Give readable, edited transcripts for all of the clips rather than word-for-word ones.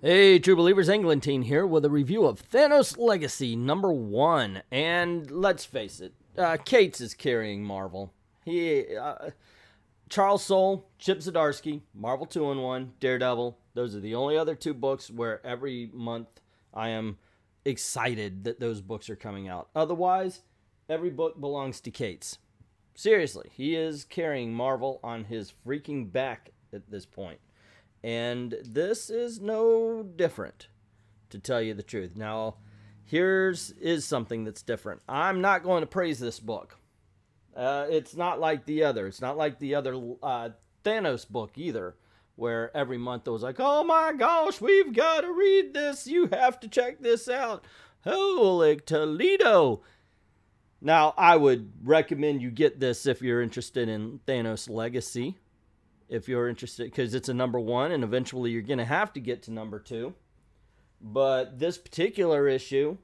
Hey, true believers, Englentine here with a review of Thanos Legacy #1. And let's face it, Cates is carrying Marvel. Charles Soule, Chip Zdarsky, Marvel 2-in-1, Daredevil. Those are the only other two books where every month I am excited that those books are coming out. Otherwise, every book belongs to Cates. Seriously, he is carrying Marvel on his freaking back at this point. And this is no different, to tell you the truth. Now, here's something that's different. I'm not going to praise this book. It's not like the other. It's not like the other Thanos book either, where every month it was like, oh my gosh, we've got to read this. You have to check this out. Holy Toledo. Now, I would recommend you get this if you're interested in Thanos Legacy. If you're interested, because it's a #1, and eventually you're going to have to get to #2. But this particular issue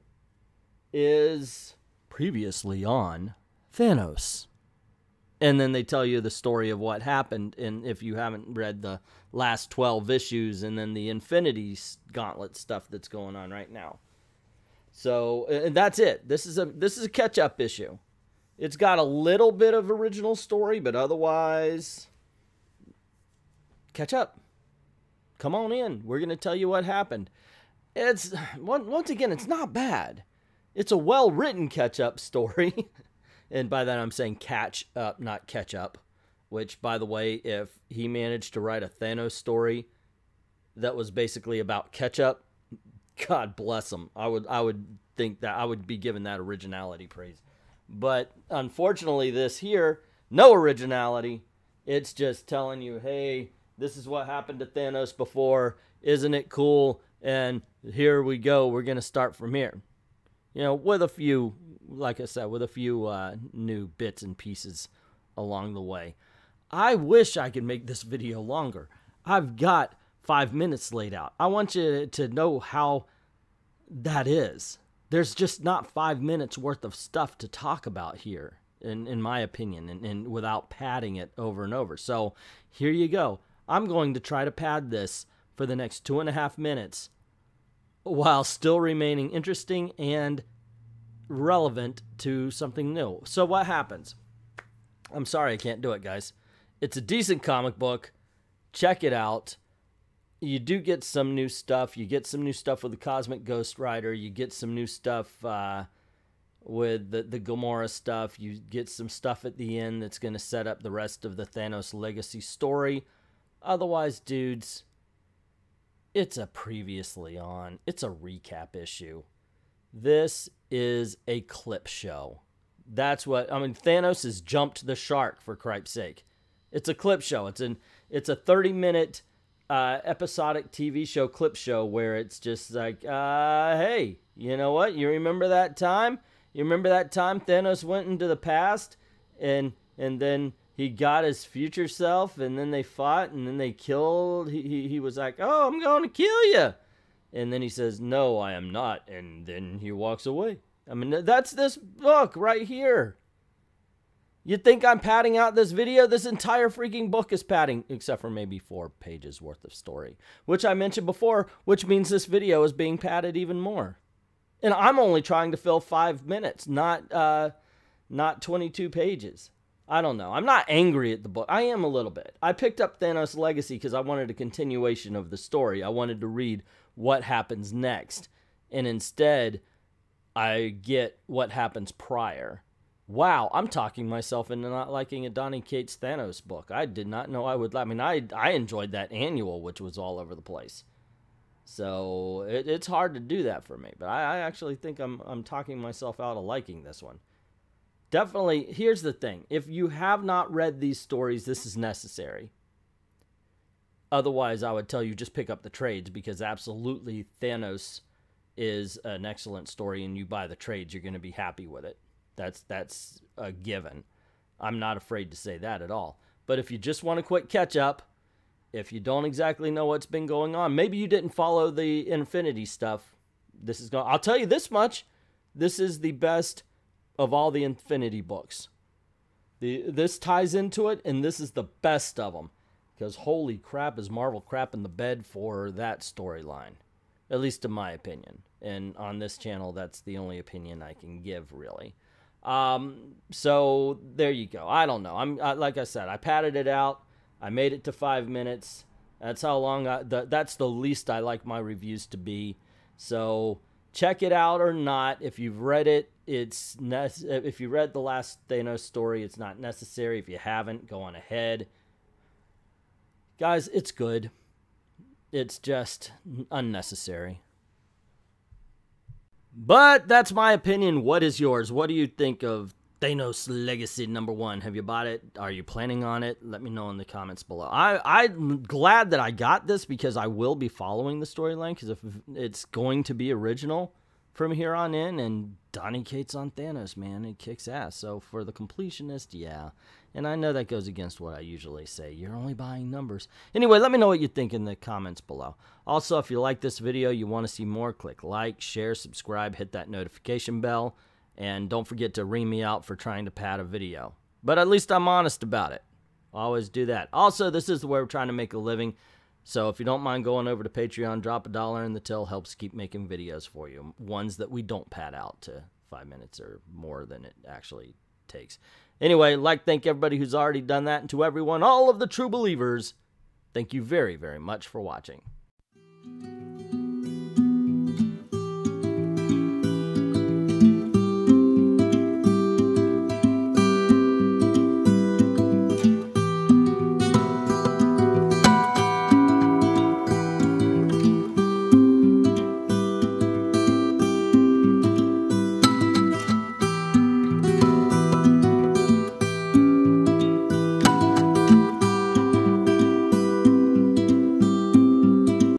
is previously on Thanos. And then they tell you the story of what happened, and if you haven't read the last 12 issues, and then the Infinity Gauntlet stuff that's going on right now. So, and that's it. This is a catch-up issue. It's got a little bit of original story, but otherwise, catch up. Come on in. We're going to tell you what happened. It's, once again, it's not bad. It's a well-written catch-up story. And by that I'm saying catch up, not catch up. Which, by the way, if he managed to write a Thanos story that was basically about catch-up, God bless him. I would think that I would be given that originality praise. But unfortunately, this here, no originality. It's just telling you, hey, this is what happened to Thanos before. Isn't it cool? And here we go. We're going to start from here. You know, with a few, like I said, with a few new bits and pieces along the way. I wish I could make this video longer. I've got 5 minutes laid out. I want you to know how that is. There's just not 5 minutes worth of stuff to talk about here, in my opinion, and without padding it over and over. So here you go. I'm going to try to pad this for the next 2.5 minutes while still remaining interesting and relevant to something new. So what happens? I'm sorry I can't do it, guys. It's a decent comic book. Check it out. You do get some new stuff. You get some new stuff with the Cosmic Ghost Rider. You get some new stuff with the Gamora stuff. You get some stuff at the end that's going to set up the rest of the Thanos Legacy story. Otherwise, dudes, it's a previously on. It's a recap issue. This is a clip show. That's what, I mean, Thanos has jumped the shark, for cripe's sake. It's a clip show. It's a 30-minute episodic TV show clip show where it's just like, hey, you know what? You remember that time? You remember that time Thanos went into the past and then he got his future self, and then they fought, and then they killed. He was like, oh, I'm going to kill you. And then he says, no, I am not. And then he walks away. I mean, that's this book right here. You think I'm padding out this video? This entire freaking book is padding, except for maybe 4 pages worth of story, which I mentioned before, which means this video is being padded even more. And I'm only trying to fill 5 minutes, not 22 pages. I don't know. I'm not angry at the book. I am a little bit. I picked up Thanos Legacy because I wanted a continuation of the story. I wanted to read what happens next. And instead, I get what happens prior. Wow, I'm talking myself into not liking a Donny Cates Thanos book. I did not know I would. I mean, I enjoyed that annual, which was all over the place. So it's hard to do that for me. But I actually think I'm talking myself out of liking this one. Definitely, here's the thing. If you have not read these stories, this is necessary. Otherwise, I would tell you just pick up the trades, because absolutely Thanos is an excellent story, and you buy the trades, you're going to be happy with it. That's a given. I'm not afraid to say that at all. But if you just want a quick catch up, if you don't exactly know what's been going on, maybe you didn't follow the Infinity stuff, this is going. I'll tell you this much. This is the best of all the Infinity books. This ties into it, and this is the best of them. Because holy crap, is Marvel crap in the bed for that storyline. At least in my opinion. And on this channel, that's the only opinion I can give, really. So there you go. I don't know. Like I said, I padded it out. I made it to 5 minutes. That's how long. That's the least I like my reviews to be. So check it out or not. If you've read it, if you read the last Thanos story, it's not necessary. If you haven't, go on ahead. Guys, it's good. It's just unnecessary. But that's my opinion. What is yours? What do you think of Thanos Legacy #1? Have you bought it? Are you planning on it? Let me know in the comments below. I'm glad that I got this because I will be following the storyline because if it's going to be original from here on in, and Donny Cates on Thanos, man, it kicks ass. So for the completionist, yeah. And I know that goes against what I usually say. You're only buying numbers. Anyway, let me know what you think in the comments below. Also, if you like this video, you want to see more, click like, share, subscribe, hit that notification bell. And don't forget to ring me out for trying to pad a video. But at least I'm honest about it. Always do that. Also, this is where we're trying to make a living. So if you don't mind going over to Patreon, drop $1 in the till. Helps keep making videos for you. Ones that we don't pad out to 5 minutes or more than it actually takes. Anyway, thank everybody who's already done that. And to everyone, all of the true believers, thank you very, very much for watching.